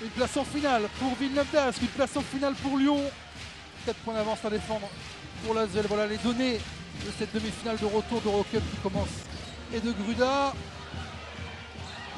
Une place en finale pour Villeneuve d'Ascq, une place en finale pour Lyon. 4 points d'avance à défendre pour l'Asvel. Voilà les données de cette demi-finale de retour d'Eurocup qui commence. Et de Gruda.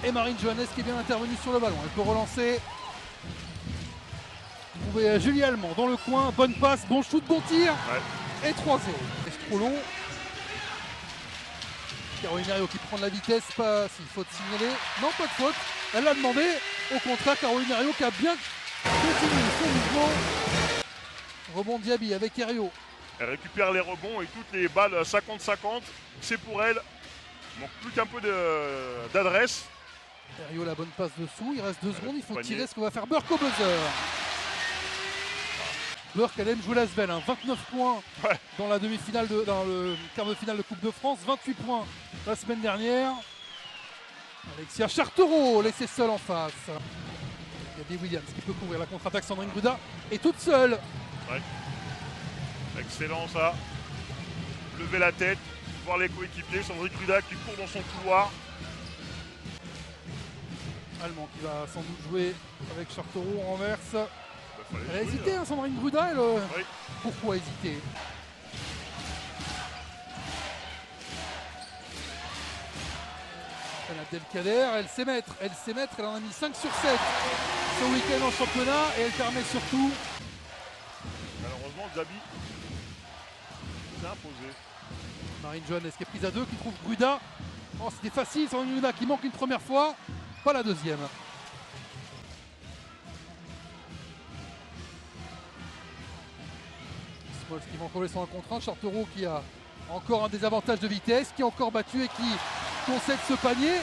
Et Marine Johannes qui est bien intervenue sur le ballon. Elle peut relancer. Trouver Julie Allemand dans le coin. Bonne passe, bon shoot, bon tir. Ouais. Et 3-0. C'est trop long. Caroline Herriot qui prend de la vitesse. Pas s'il faut signaler. Non, pas de faute. Elle l'a demandé. Au contraire, Caroline Herriot qui a bien continué son mouvement. Rebond Diaby avec Herriot. Elle récupère les rebonds et toutes les balles 50-50. C'est pour elle. Il manque plus qu'un peu d'adresse. Herriot, la bonne passe dessous. Il reste 2 secondes. Il faut tirer ce que va faire Burke au buzzer. Burke, elle aime jouer l'Asvel. 29 points dans la demi-finale, dans le quart de finale de Coupe de France. 28 points la semaine dernière. Alexia Chartereau laissée seule en face. Gabi Williams qui peut couvrir la contre-attaque. Sandrine Gruda est toute seule. Ouais. Excellent ça. Lever la tête, voir les coéquipiers. Sandrine Gruda qui court dans son couloir. Allemand qui va sans doute jouer avec Chartereau en renverse. Elle a hésité, Sandrine Gruda. Oui. Pourquoi hésiter? Elle a Delcader, elle sait mettre, elle en a mis 5 sur 7 ce week-end en championnat et elle permet surtout. Malheureusement, Zabi s'est imposé. Marine Johannes qui est prise à 2, qui trouve Gruda. Oh, c'était facile, Sandrine Gruda qui manque une première fois, pas la deuxième. Smalls qui va encourager son 1 contre 1, Chartereau qui a encore un désavantage de vitesse, qui est encore battu et qui concède ce panier.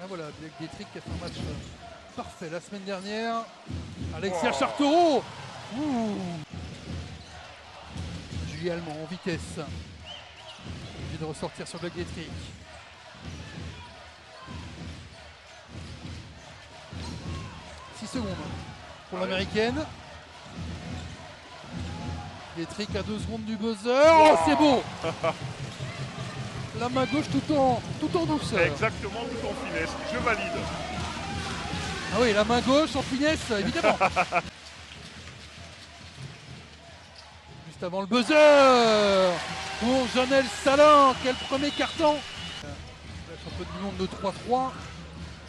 Ah voilà, Dietrich qui a fait un match parfait la semaine dernière. Alexia Chartereau. Julie Allemand en vitesse. Obligé de ressortir sur Dietrich. 6 secondes pour l'américaine. Dietrich à 2 secondes du buzzer. Oh, c'est beau. La main gauche tout en douceur. Exactement, tout en finesse. Je valide. Ah oui, la main gauche en finesse, évidemment. Juste avant le buzzer pour Janelle Salin. Quel premier carton. La championne du monde de 3-3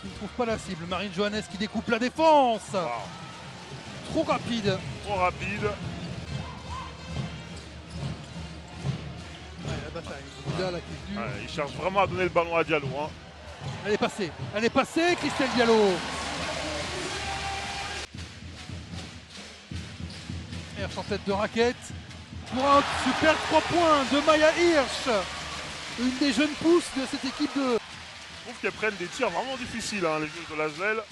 qui ne trouve pas la cible. Marine Johannes qui découpe la défense. Wow. Trop rapide. Trop rapide. La bataille. Là, qui il cherche vraiment à donner le ballon à Diallo. Elle est passée, Christelle Diallo. Hirsch en tête de raquette. Pour un super 3 points de Maya Hirsch. Une des jeunes pousses de cette équipe de... Je trouve qu'elles prennent des tirs vraiment difficiles, les joueuses de l'Asvel,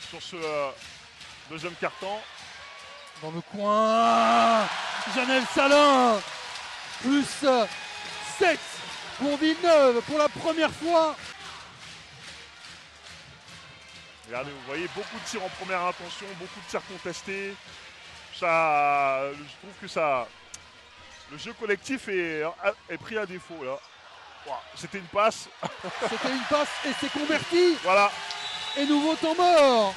sur ce deuxième carton. Dans le coin, Janelle Salin. Plus 7 pour Villeneuve pour la première fois. Regardez, vous voyez beaucoup de tirs en première intention, beaucoup de tirs contestés. Ça, je trouve que ça, le jeu collectif est pris à défaut là. Wow, c'était une passe. C'était une passe et c'est converti. Voilà. Et nouveau temps mort.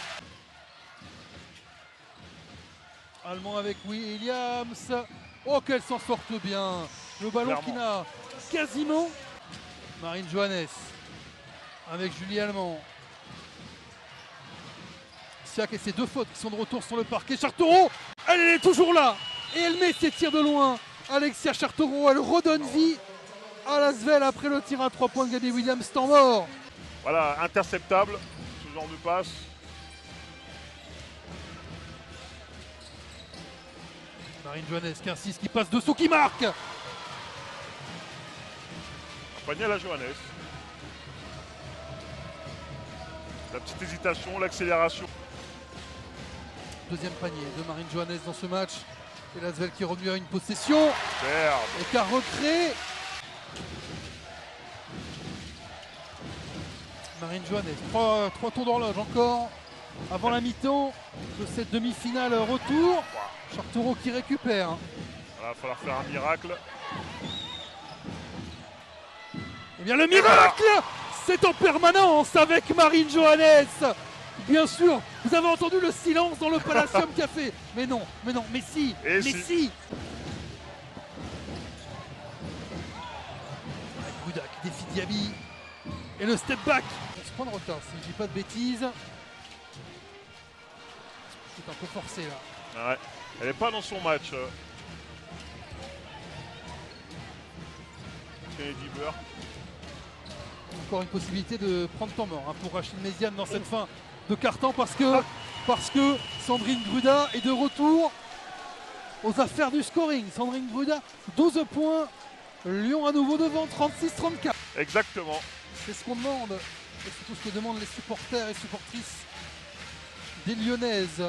Allemand avec Williams. Oh, qu'elle s'en sorte bien. Le ballon qui n'a quasiment. Marine Johannes avec Julie Allemand. Siak et ses 2 fautes qui sont de retour sur le parquet. Chartereau, elle est toujours là. Et elle met ses tirs de loin. Alexia Chartereau, elle redonne vie à l'Asvel après le tir à 3 points de Gabi Williams, temps mort. Voilà, interceptable, ce genre de passe. Marine Johannes qui insiste, qui passe dessous, qui marque. Un panier à la Johannes. La petite hésitation, l'accélération. Deuxième panier de Marine Johannes dans ce match. Et l'Asvel qui est revenu à une possession. Merde. Et qui a recréé. Marine Johannes, 3 tours d'horloge encore avant la mi-temps de cette demi-finale retour. Chartereau qui récupère. Il va falloir faire un miracle. bien le miracle. C'est en permanence avec Marine Johannes. Bien sûr, vous avez entendu le silence dans le Palacium Café. Mais non, mais si, Et mais si. Gouda qui défie Diaby. Et le step back. On se prend de retard, si je dis pas de bêtises. C'est un peu forcé là. Ouais. Elle n'est pas dans son match. Kennedy Burke. Encore une possibilité de prendre temps mort pour Rachid Méziane dans cette fin de quart-temps parce que Sandrine Gruda est de retour aux affaires du scoring. Sandrine Gruda, 12 points. Lyon à nouveau devant, 36-34. Exactement. C'est ce qu'on demande. Et c'est tout ce que demandent les supporters et supportrices des Lyonnaises.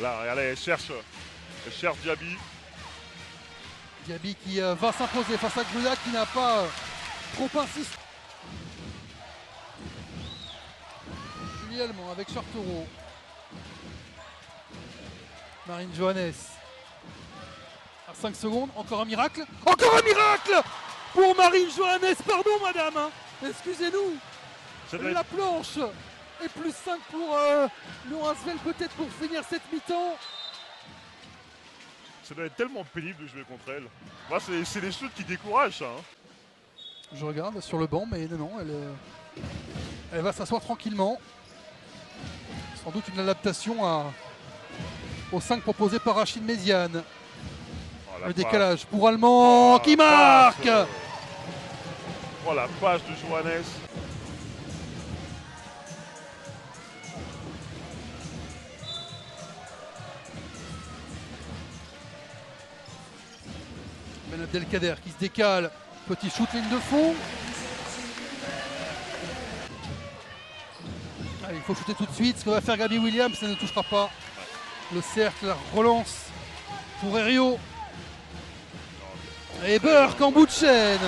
Là, regardez, elle cherche Diaby. Diaby qui va s'imposer face à Gruda qui n'a pas trop insisté. Julie Allemand avec Chartereau. Marine Johannes. À 5 secondes, encore un miracle. Encore un miracle pour Marine Johannes, pardon madame. Excusez-nous. La planche. Et plus 5 pour Lyon Asvel peut-être pour finir cette mi-temps. Ça doit être tellement pénible de jouer contre elle. Moi, c'est les shoots qui découragent ça. Hein. Je regarde sur le banc, mais non, elle va s'asseoir tranquillement. Sans doute une adaptation aux 5 proposés par Rachid Méziane. Oh, le décalage pour Allemand qui marque. Oh la passe de Johannes. Ben Abdelkader qui se décale. Petit shoot ligne de fond. Allez, il faut shooter tout de suite. Ce que va faire Gabi Williams, ça ne touchera pas. Le cercle, la relance pour Herriot. Et Burke en bout de chaîne.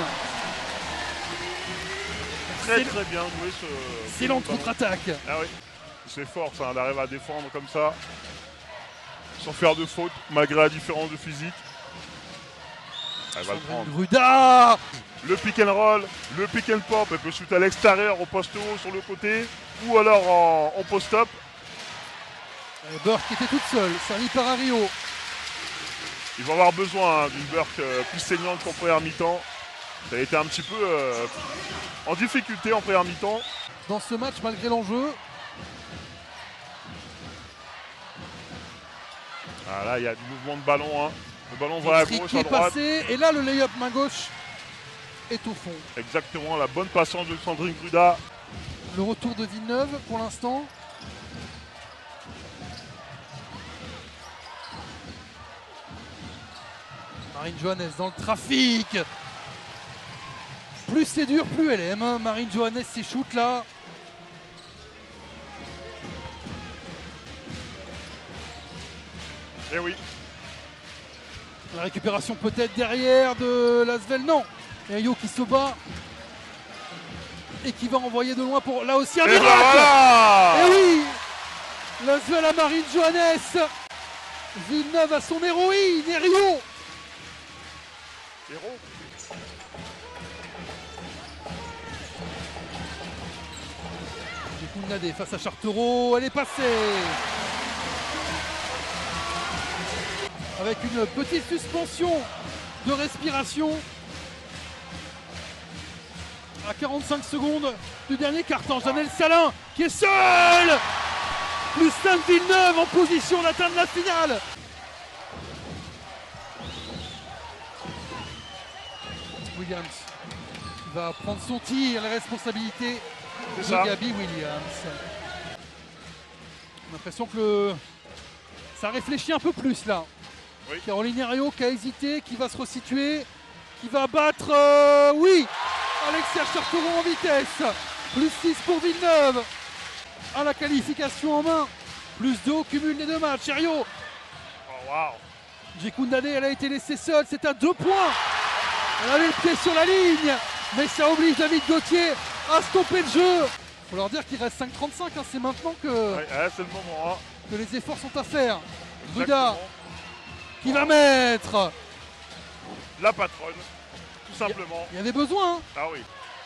Très bien joué ce. Excellente contre-attaque. Ah oui. C'est fort ça, elle arrive à défendre comme ça. Sans faire de faute, malgré la différence de physique. Elle va le prendre. Gruda. Le pick and roll, le pick and pop, elle peut shooter à l'extérieur, au poste haut, sur le côté, ou alors en post-up. Burke qui était toute seule, servi par Herriot. Ils vont avoir besoin d'une Burke plus saignante qu'en première mi-temps. Ça a été un petit peu en difficulté en première mi-temps. Dans ce match, malgré l'enjeu. Ah là, il y a du mouvement de ballon. Hein. Le ballon va à gauche, à droite. Passé, et là, le lay-up main gauche est au fond. Exactement, la bonne passance de Sandrine Gruda. Le retour de Villeneuve pour l'instant. Marine Johannes dans le trafic. Plus c'est dur, plus elle aime. Marine Johannes, ses shoots là. Eh oui. La récupération peut-être derrière de Lasvel, non. Herriot qui se bat. Et qui va envoyer de loin pour là aussi un miracle. Voilà. Et oui, Lasvel à Marine Johannes. Villeneuve à son héroïne, Herriot. Héros. Nadé face à Chartereau, elle est passée. Avec une petite suspension de respiration. À 45 secondes du dernier carton, Janelle Salin qui est seule. Plus 5 Villeneuve en position d'atteindre la finale. Williams qui va prendre son tir, les responsabilités de Gabi Williams. On a l'impression que ça réfléchit un peu plus là. Oui. Caroline Herriot qui a hésité, qui va se resituer, qui va battre, oui, Alexia Chartereau en vitesse. Plus 6 pour Villeneuve. À la qualification en main. Plus 2 au cumul des deux matchs. Herriot. Oh, wow. Djekoundane, elle a été laissée seule, c'est à 2 points. Elle avait le pied sur la ligne, mais ça oblige David Gauthier à stopper le jeu. Faut leur dire qu'il reste 5,35, hein. C'est maintenant que, ouais, c'est le moment. Hein. Que les efforts sont à faire. Gruda qui va mettre la patronne, tout simplement. Il y avait besoin. Hein. Ah oui.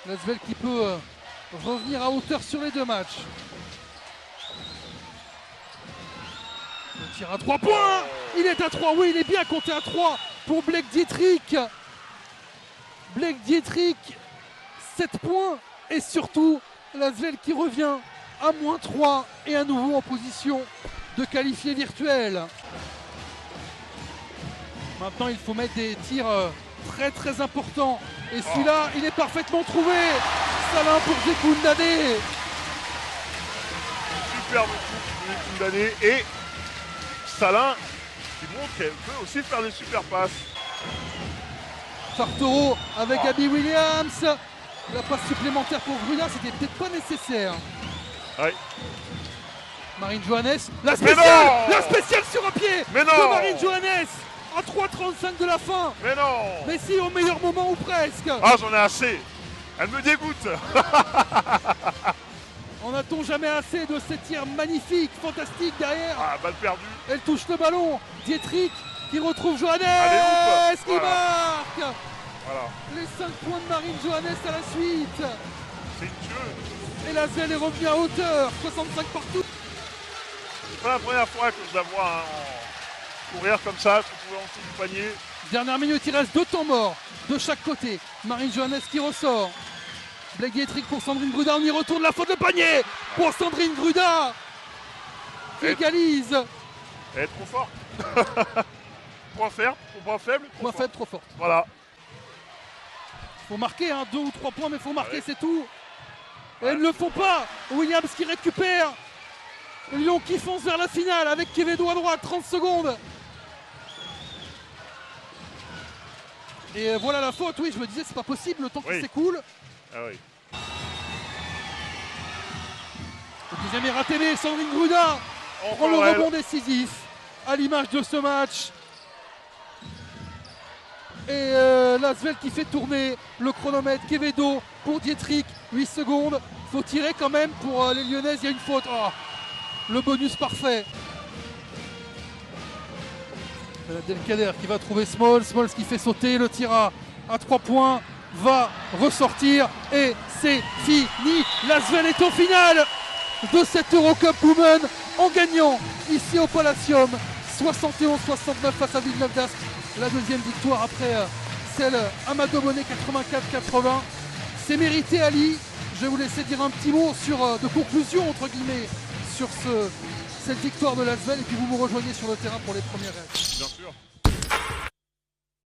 L'Asvel qui peut revenir à hauteur sur les 2 matchs. Le tir à 3 points. Il est à 3, oui, il est bien compté à 3 pour Blake Dietrich. Blake Dietrich, 7 points. Et surtout, l'Asvel qui revient à -3 et à nouveau en position de qualifié virtuel. Maintenant, il faut mettre des tirs très très importants. Et celui-là, il est parfaitement trouvé. Salin pour Koundadé. Superbe coup de Koundadé. Et Salin qui montre qu'elle peut aussi faire des super passes. Chartero avec Abby Williams. La passe supplémentaire pour Gruda, c'était peut-être pas nécessaire. Oui. Marine Johannes, la spéciale sur un pied de Marine Johannes à 3,35 de la fin. Mais non. Mais si, au meilleur moment ou presque. Ah, j'en ai assez. Elle me dégoûte. En a-t-on jamais assez de ces tirs magnifiques, fantastiques derrière. Ah, balle perdue. Elle touche le ballon. Dietrich qui retrouve Johannes. Allez, qui marque. Voilà. Les 5 points de Marine Johannes à la suite. C'est une tueuse. Et l'Asvel est revenu à hauteur. 65 partout. C'est pas la première fois que je la vois courir comme ça, se trouver en dessous du panier. Dernière minute, il reste 2 temps morts de chaque côté. Marine Johannes qui ressort. Blake Dietrich pour Sandrine Gruda. On y retourne, la faute de panier pour Sandrine Gruda qui égalise. Elle est trop forte. Point faible. Point faible, trop forte. Voilà. Faut marquer 2 ou 3 points, mais faut marquer, c'est tout. Et elles ne le font pas. Williams qui récupère. Lyon qui fonce vers la finale avec Quevedo à droite, 30 secondes. Et voilà la faute, oui, je me disais, c'est pas possible, le temps qui s'écoule. Ah oui. Le deuxième est raté, mais Sandrine Gruda prend le rebond décisif à l'image de ce match. Et l'Asvel qui fait tourner le chronomètre. Quevedo pour Dietrich, 8 secondes. Faut tirer quand même pour les Lyonnaises, il y a une faute. Oh, le bonus parfait. Delcader qui va trouver Smalls qui fait sauter le tir à 3 points. Va ressortir et c'est fini. L'Asvel est au final de cette Eurocup Women en gagnant ici au Palacium 71-69 face à Villeneuve d'Ascq. La deuxième victoire après celle à Madomone 84-80. C'est mérité, Ali. Je vais vous laisser dire un petit mot de conclusion entre guillemets sur cette victoire de l'Asvel et puis vous me rejoignez sur le terrain pour les premières règles. Bien sûr.